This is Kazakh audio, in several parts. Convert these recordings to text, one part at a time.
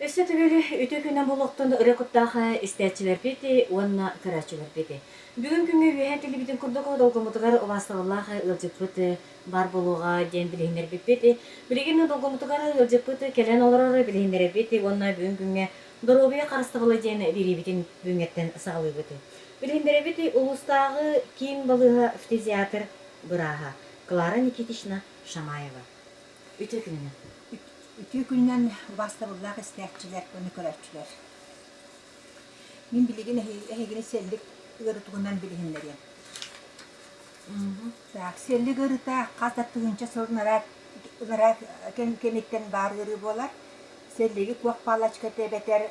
Өссө түгелі өтө күнен болуқтан ырықыттағы істәтчілер беті, онна карачылар беті. Бүгін күнгі үйән телебитін күрдігі долгымытығар оластығылағы ылжықпыты бар болуға ден білігіндер беті. Білігінің долгымытығар ылжықпыты келен оларары білігіндер беті, онна бүгін күнге доробия қарыстығылы ден беребетін бүгінгеттен сағылы беті. Білігіндер беті ұлыстағы кейін балыға фтизиатр бұраға. Клара Никитична Шамаева. Өтө күнінен. Ütü gündən bastırırlar istəkçilər, bunu körəkçilər. Min biligin ehegini sellik ırıtığından biliginlər. Tak, sellik ırıta qazattığınca sorunlara kemikten var ırı bolar. Selligi kuaq palaçka tebeter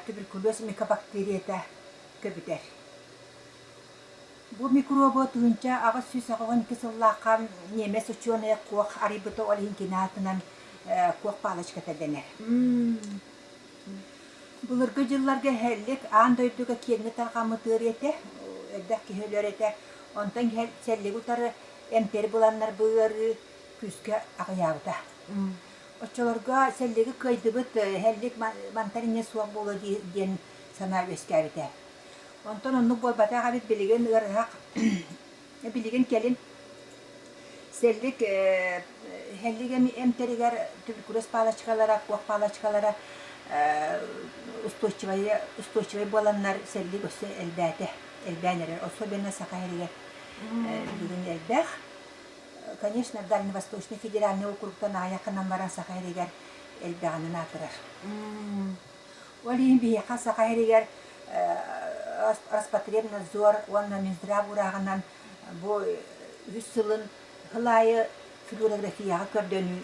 tüberküloz mikobakteriyata köbüter. Bu mikrobu tığınca ağa süs ağın kısıllaqan nemes uçuğuna kuaq aribıta olhin kinatından kuaq palaçka dener. Bulurga yıllarga hellik an doyduga kengi tarqamıtır ete, öldək ki hölör ete, ondan sellik utarı emteri bulanlar bığırı küske ağıyağıda. Oçolarga selligi kıydıbıt hellik mantarine suaq bolu diyen sanar öskəbide. Ondan onu bolbata qabit biligin ırhaq, biligin kelin sellik hellige emteriger tüberküloz palaçkalara, kuaq palaçkalara устойчивый боланlar sellik össe elbәнер. Особенно Сахария бүгін элбәх. Конечно, Дальневосточный федеральный округтан аяқынан баран Сахариягер элбәғанын атырар. Олейін бейеқа Сахариягер Роспотребнадзор, онна Минздрав урағынан бұл 100 сылын хылайы флюорографияға көрдөнү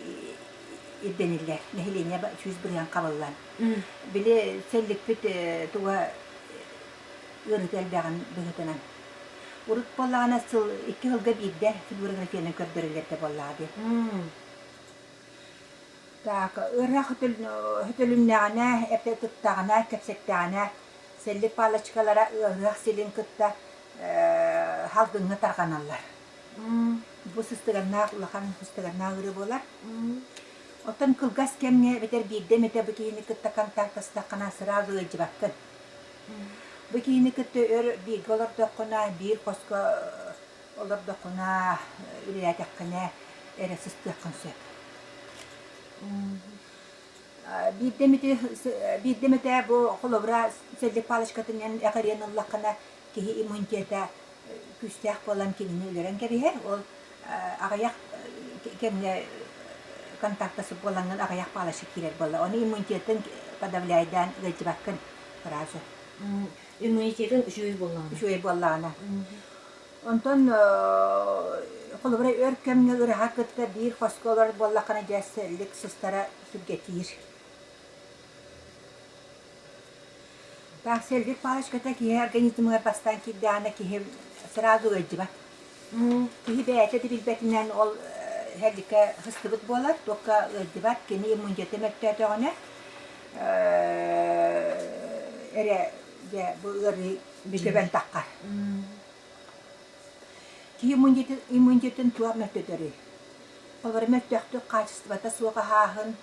ирдениллер. Нехилене 201 қабыллан. Биле селлик бит туга ырыт элбәғын бүгітінен. Урут боллағына сыл 2 жылға бейді флюорографияны көрдөрілерді боллады. Так, ыррақ хүтілімнәғына, әпті тұттағына, кәпсеттағына, селлик палачкалара ыррақ селин күтті халдыңы тарғаналар. Бұл сұстығанна, ұлақан сұстығанна ұры болар. Отын кылгас кемне бетер бейді мете бұкейіні күтті контактастақына сразу өджі баққын. Бұкейіні күтті өр бейгі олар доқына, бейір қосқа олар доқына, үрейәт әққіне әрі сұстықын сөп. Бейді мете бұл қолыбыра сәлік палышқатынен әқірен ұллақына кейі иммунитета күстәқ болан кеңіне өлерен кәбейер. Ол ағаяқ кемне контактасы боланын ағаяқ палышы керер болы. Оны иммунитетін подавляйдан өджі баққын разу. Иммунитетін жүйі болағына. Жүйі болағына. Онтон қолыбыра өр кәміне ұрыға күтті бір қосқолар болақына жәсілік сұстара түргетейір. Так, сәлдік палышқата кейі организмға бастан кейдіғана кейі сразу өджі бақ. Кейі бәйәті білбәтінен ол хәлдікі хыстыбыт болар, тоққа өджі бақ, кені иммунитеті мәттәті оғына әрі бұл ұры көбән таққар. Кейі иммунитетін туа мәттәдері. Олар мәттәқті қачыстыбата суға хағын,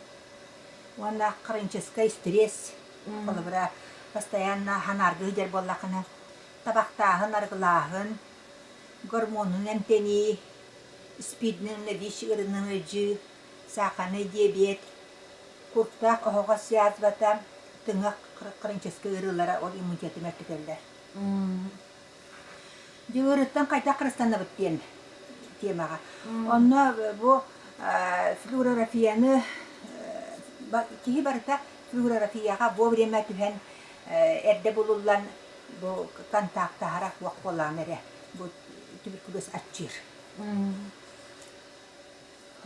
онна қырынчысқа стресс, олар постоянно ханаргы жер боллақына, табақтағын арғылағын, гормонын әмтені, спиднің виш ұрының өджі, сақаны диабет, күрттақ оғыға сиязбата, тыңа қырынчысқы ұрылара ол иммунитеті мәттікелдер. Ұрыттан қайта қырыстаны бұттен темаға. Онна бұл флюорографияны, кейі барыта флюорографияға бұл время түхен әрді болулан бұл контакты харақ уақ болан әрі. Бұл туберкулез атчыр.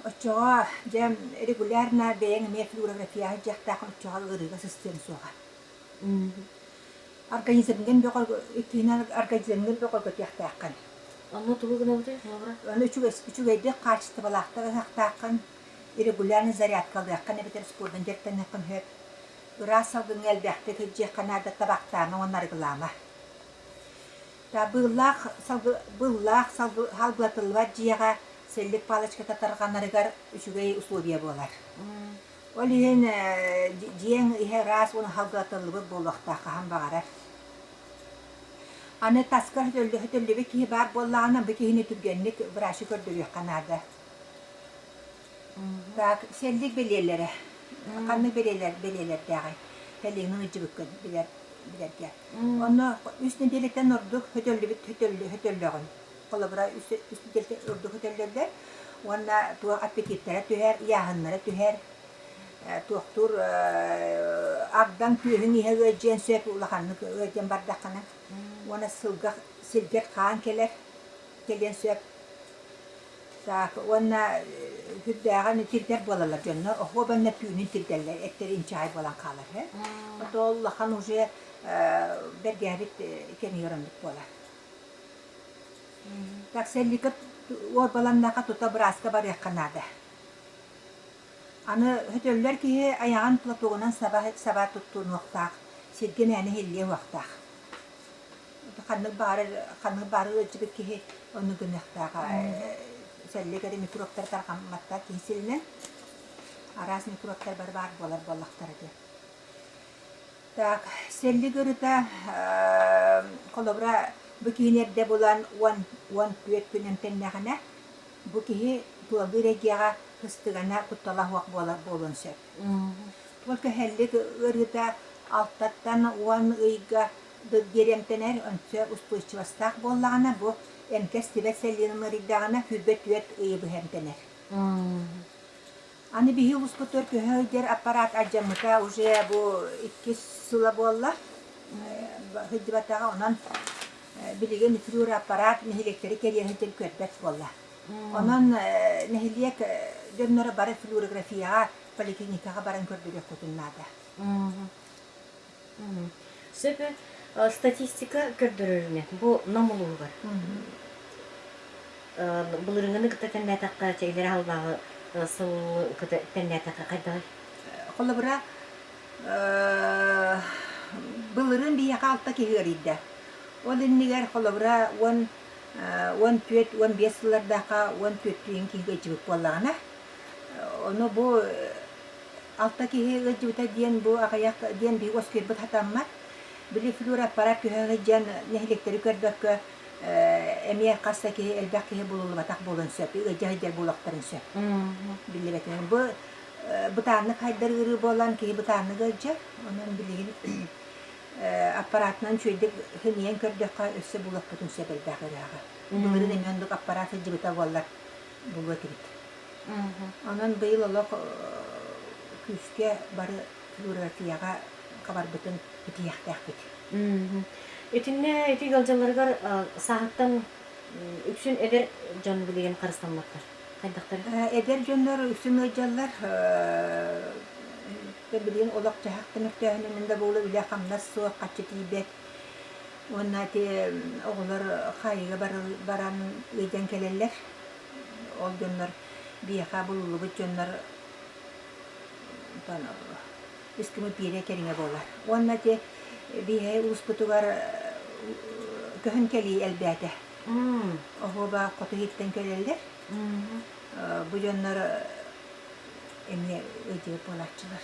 Очоға жем регулярна бәйін ме флюорографияға жақтақын очоға ұрыға систем соға. Организмген бөқол көтіяқтақын. Анна тұғы ғына бұты? Оны үчігейді қачысты балақтығы жақтақын, регулярны зарядкалыққан, әбетер спордан жертен әқін хөп. Ұрас салдың әлбәқті көджі қанарда табақтағын онар ғылама. Бұллақ халғылатылыва жияға сәлік палычқа татарғанарығар үшігей условия болар. Олиһин диэн иһэ рас уну халгатылыбы болуохтаа хаһан багарар. Аны таскар хөтөллүбү киһи бар боллаана бу киһини түргенник бырашы көрдөрүөх канаада. Так, селлик белеллере. Канны белелер дагы. Хелигнин үҗүбүккөн билерге. Онно үс неделеттен ордук хөтөллөгөн. Колобра үс неделеттен ордук хөтөллөрдер. Онна туа аппетиттері түһәр, яһыннары түһәр. Туохтур агдан күһүн иһэ өҗен сөп улаханны өҗен бардаккана. Ona silger kan keler söp. Sak ona hüddägen tilter bolalar jonna. O banna tüyünün tilterler etterin çay bolan kalır he. Dollahan uje bergerit keniyoranlık bolar. Tak sellikat o balannaqa tuta braska bar yakkanada. Anı hötöller ki ayağın platoğundan sabah tuttuğun vaxtaq. Silgeneni hilliye vaxtaq. Kanı barı öcübü ki onu günahtağa sellegeri mikroplar tarqammatta kesilinen aras mikroplar barbar bolar bollaqtar edi. Tak sellegeri de kolobra bu kinerde bulan one tüet günen tennegine bu ki tuğlu regiyaga kıstıgana kuttala huaq bolar bolun söp. Tolka hellik ırıda alttattan one ıyga geremtener önce ustuyçuvastak bollağına bu enkes tibet sellinin ridağına hübbet üet ıyıbı hemtener. Ani bihi uskutur köhöyder aparat acamıta uje bu iki sıla bolla hüddibatağa onan bilgen nüfrur aparat nehilekleri keriyer hüddel körbet bolla. Onan nehiliyek dönmöre barı fluorografiyağa poliklinikağa barın körbüle kutunlarda. Сөпі статистика көрдіріріне, бұл намылуы бар. Бұл ұрыңыны күтті тәннәтаққа, чәйлері алдағы сыл күтті тәннәтаққа қайдағы? Қолы бұра бұл ұрын бияға алтта кегерейді. Ол үннігер қолы бұра 10-15 сылардаға 14-түйін кеге жібік болағына. Оны бұл алтта кеге жібіта дейін бұл ағаяқ дейін бей өскер бұт хатаммат. Били флюр аппарат көһөңө жан нехилектери көрдөккө эмие касса ки элбак ки булулу батак болон сөп ыжайдер булактарын сөп. Били бетен бу бутаны кайдар ыры болан ки бутаны гыжы онун билигин аппаратынан чөйдүк хенен көрдөккө өссө булак бутун сөп элбак ырага. Булурун эмендик аппараты жибита боллар булу кирит. Онун быйыл олок күскө бары флюорографияга кабар бутун ütüyähtääk bit. Ütünne üti galjalargar sahаттан үксүн эдер жон билеген карыстанмактар. Кайдактар? Эдер жоннор үксүн ыжаллар билеген олак жахактын өктөһүнүндө болу биле камнас суак качы тийбет. Онна те оголор хайга баран ыйдан келелер. Ол жоннор бияка булулу жоннор тана İskimi bire keringe bolar. Onunla de bihe ulusputugar köhün keliği elbette. Oho ba kotu hitten kelirler. Bu yönler emne ödeyip bolarçılar.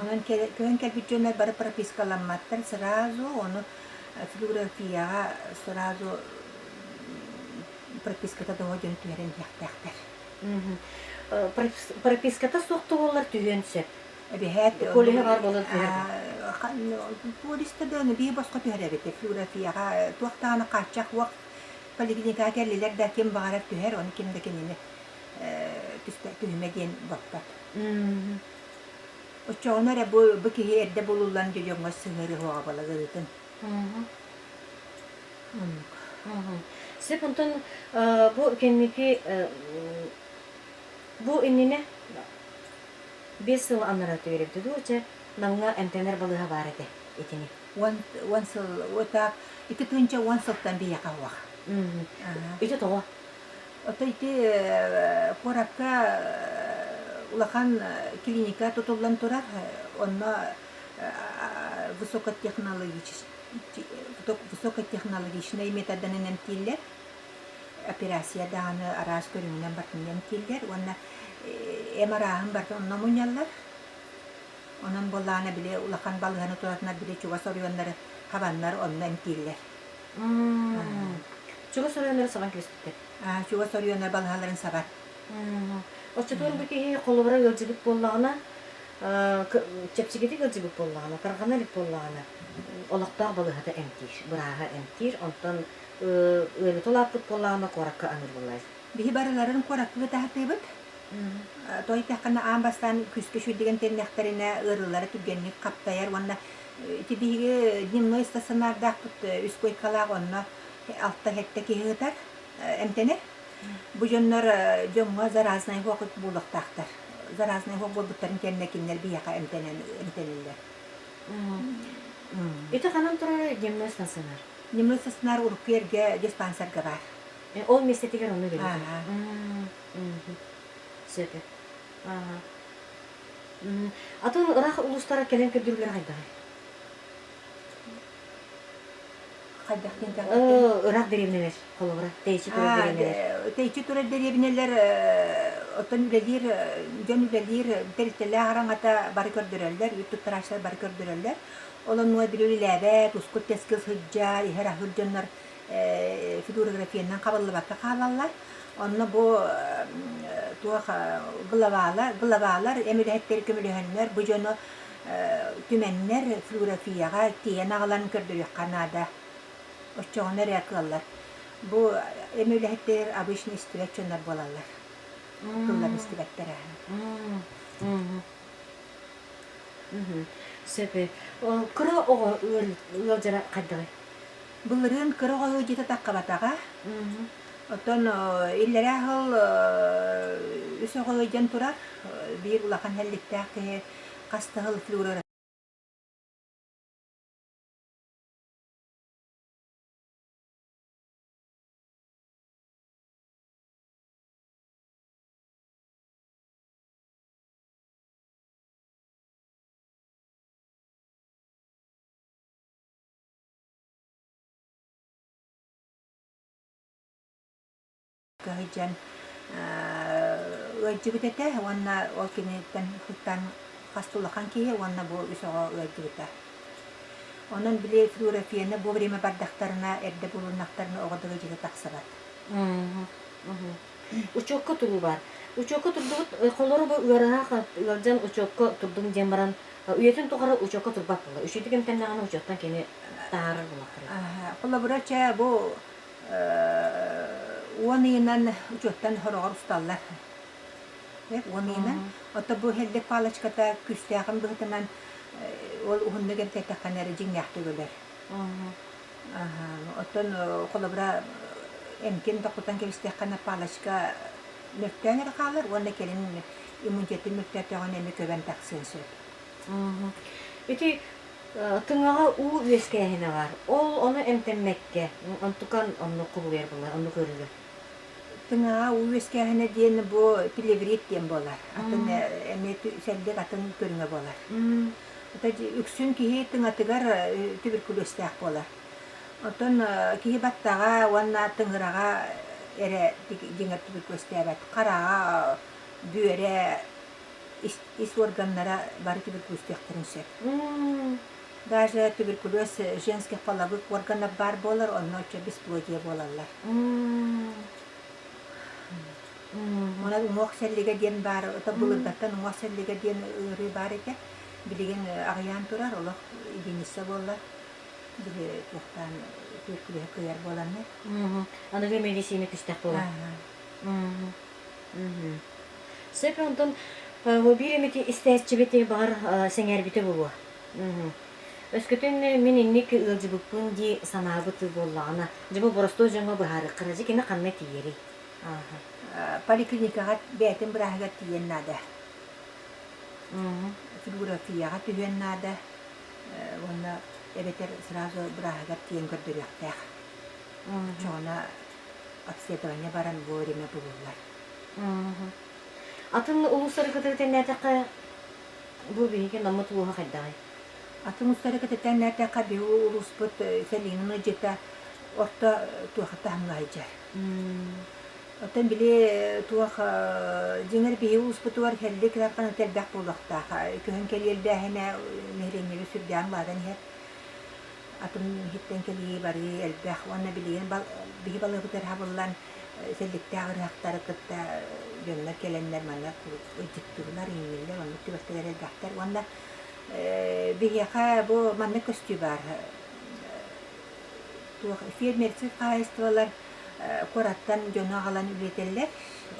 Onun köhün kelbi yönler barı propiskalanmaktır. Sırası onu fluorografiya sırası propiskata doğu yön tüyeren yaktaktır. Propiskata soğuktu olar tüyön söp. Bihet kolih var bolan turiste dönü bir başka törebete fluorografiyaga tuaqtağını qaçaq waq poliklinika gelliler de kim bağırak tüher onu kim de kendini tühmediyen bakpat. O çoğunlara bu ki erde bululan diyorlar sınırı hava balagırıtın. Sepuntan bu kendiki bu inine 5 yıl anlaratı verip dedi uça nanga entener balığa var edi etini. One ota iki tunca one sıltan bir yakawa. İşte toğa. Ota iti porakka ulakan klinika tutulan turar onna высокотехнологичный методдан эмтиллер операция даны арас көрүнгөн бартын эмтиллер онна Emarahın barda onunla munyallar. Onun bollağına bile ulakan balığını turatına bile çuva soruyorlar. Havanlar onunla emtiller. Чуга соройнары сабан кибиспиттер. Çuva soruyorlar balığların sabar. Оччотуон бики холобара ылжыбык боллагына, чепчигити ылжыбык боллагына, тарганарик боллагына. Олактаа балыгата эмтир, бырааха эмтир, онтон ылы толаппыт боллагына коракка амыр боллай. Bihi barıların koraklığı tahtıyıbıt. Toy tahkana ambastan küskü şüddigen tennekterine ırıları tügenlik kaptayar. Onunla iti bihi nimno istasyonlarda üst koy kalaq onunla altta hetteki hıtar emtenir. Bu jönler jönga zaraznay hokut buluk tahtar. Zaraznay hok bulbutların kennekinler bir yaka emtenirler. Ити канан тура демной станционар. Nimno istasyonar uruk yerge dispanserga var. Ол местетигер onu берет. Ага. Сөпе. Атын ырах улустара келен көдүрлөр кайдагы. Kaydaktin Ырах деревнелер, холобра, тейчи тура деревнелер. Teyçi tura derebineler otan ürelir, jön ürelir, teriteler harangata bari gördürürler, YouTube tıraşlar bari gördürürler. Olan nuwa bilülilebe, tuskut teskil hıcca, ihera hıccanlar fotoğrafiyandan kaballı bakka kalallar. Onunla bu gılavalar, emülehetleri kömülühenler, bu jönü tümenler fotoğrafiyaga tiyen ağalarını gördürüyor Kanada. Oççoğunlar yakılallar. Bu emülehetler abişini istivet çönler bolallar. Kıllar istivetler. Сөпе. Кыра ого ылжара кайдагы. Bunların kırı oyu jete takkabataga. Oton illere ahıl üsü oyu turar. Bir ulakan helliktaki kastahıl flora. Kahijan öjibitete wanna olkinitan hutan kastulakan ki wanna bu üsü öjibite. Onun bile florafiyene bu vreme bardaktarına erde bulunaktarına oğuduğu jete taksabat. Учокко туру бар. Учокко турдут холоро бу ыраах ылжан учокко турдум жембаран үйөтүн тугара учокко турбак була. Үшүдүгем теннаганы учоктан кени таарыр булактыр. Коллаборача bu Onıyla uçaktan horoğar ustallar. Onıyla. Ota bu helde palaçkata küsteyakın bıhtınan ol uhunna gerte takanları cinyahtı göler. Otan kolabra emkin takutan kevisteyakana palaçka mürtüğüne kalır. Onda kelin imuniyeti mürtüğüne emi köven taksın söp. Ити тыңага уу үескеһине бар. Ол оны эмтенмекке. Антукан онну кубуер була, онну көрүлөр. Tına uğraşkahane diyen bu pilevrit diyen bolar. Atın emet selde atın körüne bolar. Ota üksün ki tına tıgar tüberkülostak bolar. Oton ki battaga wanna tıngraga ere dinger tüberkülostak bat. Qaraga büyere is organlara bari tüberkülostak tırınşak. Даже туберкулез женских половых органов бар болар, онно че бесплодие болалар. Ona umok sellige diyen var, ota bulurdattan umok sellige diyen ırı var eke. Bilgin ağayan turar, olak iginisse bollar. Bili tuğtan tüberkülöze kıyar bolanlar. Аны бир медицина күстәк була. Сөпе онтон бир эмети истәчибете бар сеңер бите булу. Өскөтөн мен инник ылжыбыппын ди санаабыты боллагана. Жыбы боросто жоңго бахары кыражы кене канна тиери. Поликлиникага бәтин бирахага тиен нада. Фотографияга тиен нада. Онна эбетер сразу бирахага тиен көрдүрөктәк. Чона обследование баран вовремя булулар. Атын улустары кытыртен нәтәккә бу биге намыт буга кайдай. Atın ustara kateten nerede kabi ulusput selinin jeta orta tuğata hangaycar. Otan bile tuaq jinger bihi usputuar hellik rakana telbaq bolaqta. Köhün keliyelde hene nehrengeli sürdüğün badan her. Atın hitten keliyi bari elbaq wana bilen bihi balığı biter habollan sellikte ağıraqtar kıtta gönler kelenler manna öjüktürler yinler onu tübesteler elbaqtar wana bihi ha bu manna köstü bar. Tuaq fermerçi qayıstırlar korattan jona alan üreteller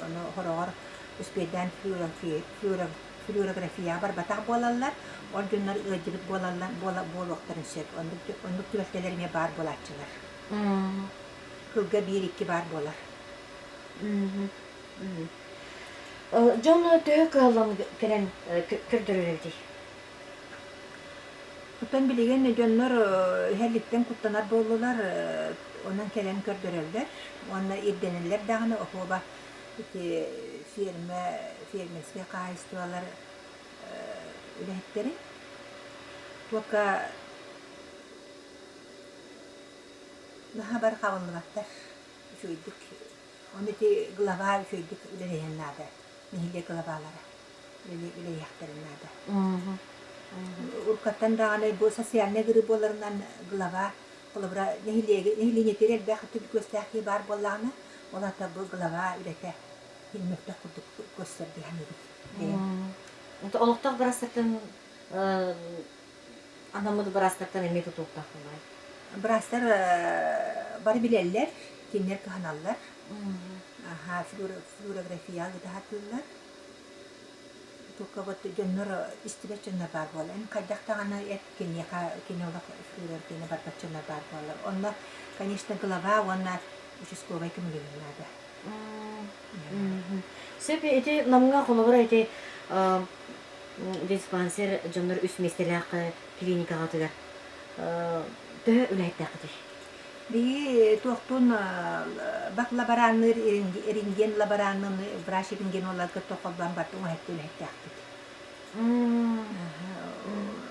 onu horor üspeden fluorografiya bar batak bolallar or jonlar öjülüp bolallar bolokların şek onu tübestelerime bar bolatçılar. Kılga 1-2 bar bolar. John tök alan kelen kürdürüldi. Utan bilegen jonlar herlikten kuttanar bollular ondan kelen kördürürler. Onlar irdenirler dağını okuba ki firmeske qayıstırlar üretleri. Tuaka daha bar kavallı baktar. Şuyduk. Onu ki glava şuyduk üleyen nada. Nihile glavalara. Üle yaktarın nada. Urkattan dağını bu sosyal negri bolarından glava kolabra nihile netirer bakı tüp gösterki bar bollarını ola da bu glava ürete hilmekte kurduk gösterdi hani. Ото олоқтақ барастақтан анамыды барастақтан эме тутуқтақ болай. Brastar bari bilerler, kinler kahanallar. Aha, fluorografiya gıda hatırlar. Tukabat jonnor istibe jonna bar bolan. Kaydakta ana et kinye kinolak fluorografiyana barbat jonna bar bolan. Onna конечно глава она участковая коммуналада. Сөп эти намга холобра эти диспансер жоннор үс местелак клиникага тыгар. Тө үләйттәкди. Би тоқтун бак лаборанныр рентген лабораннын врач рентген олар кытоколдан бартын айтты үләйттәкди.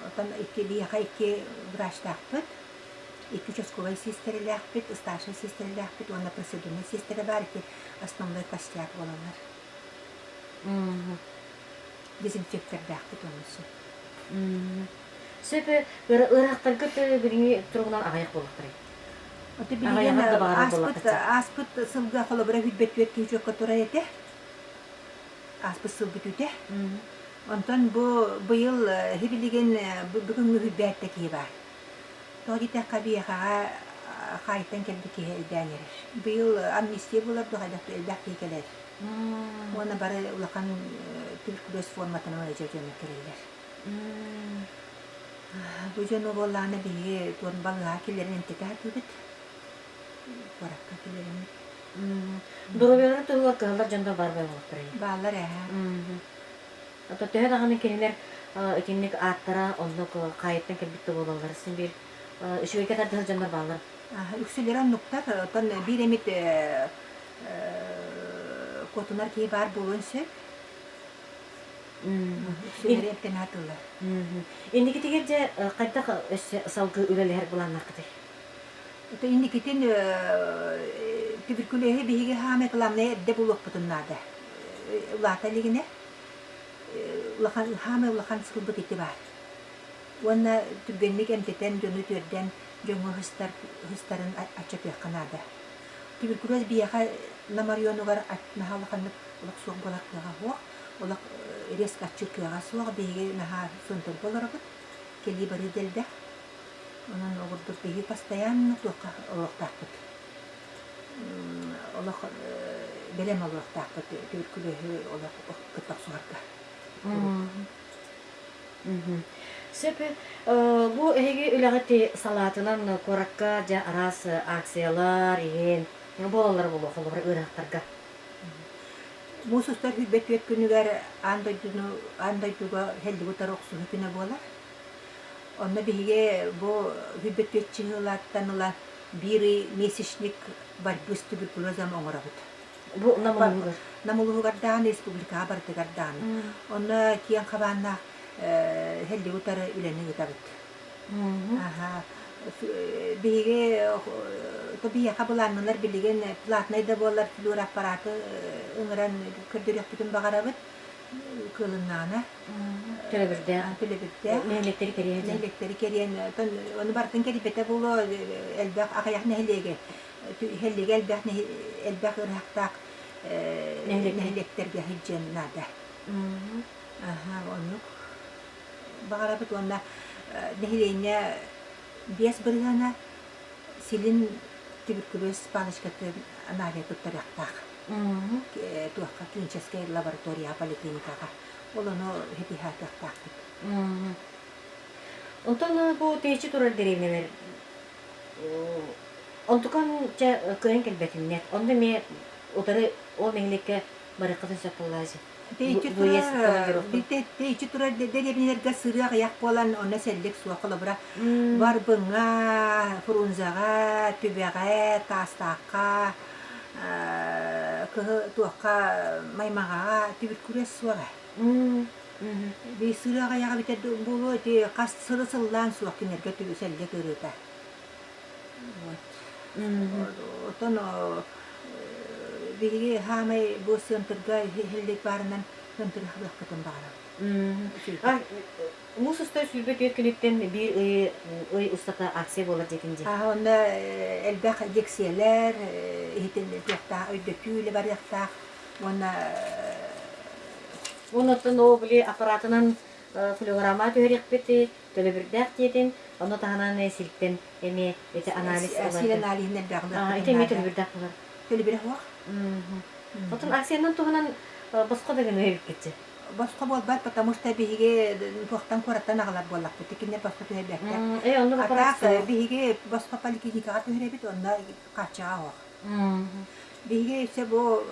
Отан iki врач тақпыт. İki участковый сестреләкпит, старший сестреләкпит, онда процедурный сестра бар ки основной костяк болалар. Дезинфектор бәкпит онысы. Сөп ырактар көтө бириңи тургунан агаяк болуктур. Оты билген аспыт сылга холобра хүтбет күйчө котора эте. Аспыт сылбыт үте. Онтон бу быйыл хибилеген бүгүнгү хүтбетте ки бар. Тоғыта қабияға қайтан келдіке әлдәнер. Бұл амнистия болар, дұғайдақты әлдәқті келер. Оны бары ұлақан туберкулез форматына өже жөні келелер. Бұл жөні болағына бігі туын балыға келерін әмтеті әтүбіт. Бараққа келерін. Дұрубелері тұғылар қығылар жонда бар бай болып тұрайын. Балар әға. Төһө дағаны келелер екенлік аттара, ондық қайыттан келбітті болалар. Сен бірÜşüge kadar canlar bağlar. Üksülerin nokta, tan bir emit kotunar ki var bulunsa. Üksüleri hepten hatırlar. İndiki tegerce kayda salgı üleler bulanlar kıtı. Ota indiki ten tübürkülehi bihi hame kılamne de buluk butunlarda. Ulata ligine ulakan hame ulakan sıkıntı gitti var. Wana tübenlik emteten jonu törden jongo hıstarın açıp yakınada. Tübürküloz biyaha namaryonu var naha ulakanlık ulak soğuk bolak yağa hoğ, ulak risk açık yağa soğuk bihi naha suntur bolarabıt, keli bari delde. Onun oğurdu bihi pastayan tuqa olak taqbıt. Olak belem olak taqbıt, tübürkülohi olak kıtlak soğarka. Сөп bu эһиги үләгәти салатынан коракка жа арас акциялар ен болалар болу холбар ырактарга. Мусустар хүбет күнүгәр андай туга хелди бутар оксу күнө болар. Онда биге бу хүбет чыгылаттаныла бири месячник бар туберкулезам оңорабыт. Бу намулугар. Намулугардан республика бартыгардан. Онда киян кабанна helli utarı üleni gitabıt. Aha, Биге тобия буланнылар билеген платный да болар флюр аппараты ыңыран көрдөрөк бүтүн багарабыт кылыннана Төлөбүрдэ. төлөбүттэ Нелектери кериһэ. нелектери керен оны бартын керипете було элбах акаyak нехлеге хеллеге элбах ырахтак нехлектерге хиджен нада onu багарабыт онна нехлене бес быргана силин туберкулез палычкаты анализ туттарактак туакка клиническая лаборатория поликлиникага олону хепихатактак. Онтон бу тейчи турар деревнелер. Онтукан ча кыйын келбетиннет. Онда ме утары ол меңлекке барыккатын сакаллаажы. Тейчи тура деревнелерге сырыак як болан онна селлек суа колобра барбыңа, фрунзага, түбеге, тастакка, туакка маймага туберкулез суага. Би сырыага яга бите боло те кас сырысыллан суак кинерге түбе селлек ырыта. Отон биги хамай бу сентырга хеллек барынан сентыр хабаккатын багара. Мусустай сүлбет өткөнүктен бир ой устата акция болар дегенде. Онда элбак инжекциялар, итен тохта өйдөкүле бар якта. Онотон обли аппаратынан флюорама төрекпети, төлөбүрдәк дедин, оны тагынан силктен эме эти анализ алар. Силен алиһинен дагы. Ите ме төлөбүрдәк булар. Төлөбүрдәк вак. Отон акциянан туганан боско деген өйүп кетти. Боско болбат, потому что биге тохтан кораттан агалар боллак. Текинне боско төлөбүрдәк. Онда аппарат биге боско поликлиникага төрөбүт, онда качага вак. Биге ise bu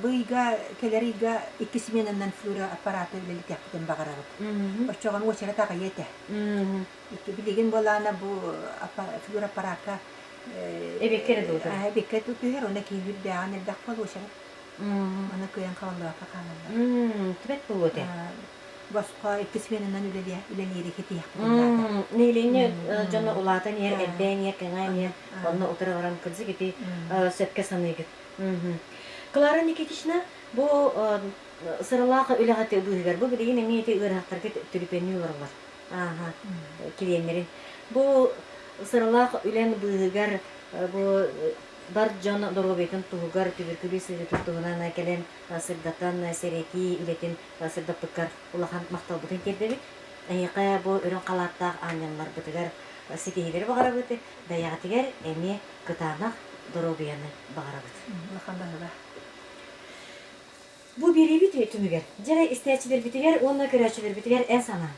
bıyga keleriga 2 smenandan flora apparatı ile yaptım bagarabıt. Oçoğan o çara tağı yete. İki bilgin bolana bu flora apparaka Ebekkere doğdu. Ebekkere tutuyor ona ki yüzde ane dakfal o çara. Ona koyan kavanlığa kakanlar. Tibet bu öte. Başka 2 smenandan ileri kiti yaptım. Neyleyini canlı ulatan yer, elden yer, kengan yer. Onunla otura varan kırdı gibi söpke sanıydı. Кылара Никитична бу сыралака үлегате быгар. Бу деген эмнети ырактарга төлөпөнүлөр бар. Килендерин. Бу сыралака үлен быгар бу бар жана доробетин тугар туберкулез тугунан келен сырдатан сереки үлетин сырдапкар улахан мактал бутен кердебит. Айка бу өрөн калаттак анянлар бутыгар сикейдер багарабыты. Даягатыгер эми кытанак доробияны багарабыт. Bu biri biti tümüger. Jara isteçiler bitiger, onna köreçiler bitiger en sana.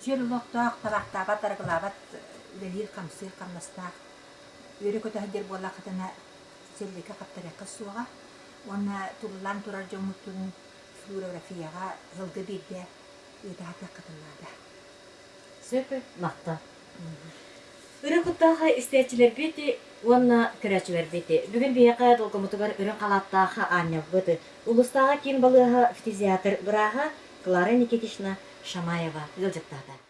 Жерлоқтақ, табақтаға тарғылабат, үлелер қамсы, қамнастақ. Өрі көті хәдер бола қытына селлеге қаптары қысуға. Оны тұрылан тұрар жомуттың флюорографияға ғылғы берде өйді хәті қытынлады. Сөпі мақта. Үрі құттаға isteçiler biti, onna köreçiler biti. Бүгін бейеқа долгомутугар үрін қалаттаға анья бұты. Улыстаға кен балыға фтизиатр бұраға Клара Никитична Шамаева ылжықтады.